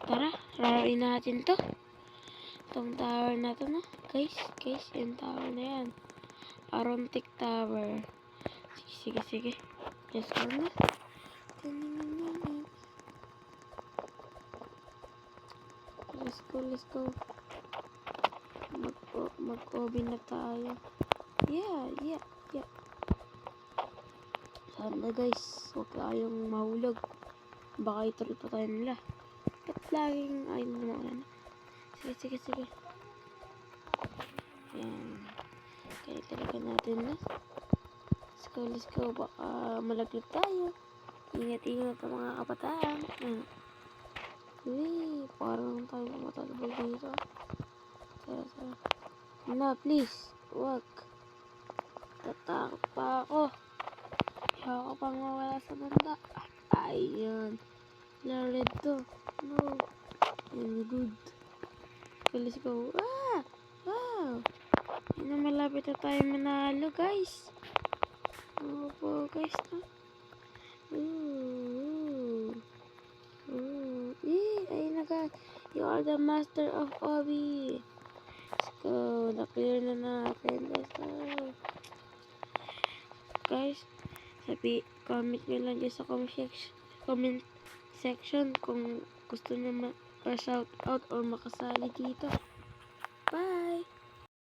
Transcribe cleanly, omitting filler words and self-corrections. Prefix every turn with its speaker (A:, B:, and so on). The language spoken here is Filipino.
A: Tara, laruin natin to. Itong tower na to, no? Guys, yung tower na yan. Arontic Tower. Sige. Let's go na. Let's go. Mag-obi na tayo. Yeah. Sana guys, huwag tayong mahulog. Baka ituloy pa tayo nila. Ba't laging ayun naman? Sige. Yan. Kaya talaga natin na. Let's go. Baka malaglag tayo. Ingat ang mga kabataan. Uy, parang tayo matalabog dito. Tara. Na, please. Huwag. Tatakot pa ako. Ayaw ko pang mawala sa banda. Ayun. Lared to. No. And good. Okay, let's go. Wow. Ayun, malapit na tayo manalo, guys. Opo, guys. Ayun na, guys. You are the master of Obi. Let's go. Na-clear na natin. Let's go. Guys, comment nyo lang dyan sa comment section kung gusto nyo ma-shout out or makasali dito. Bye!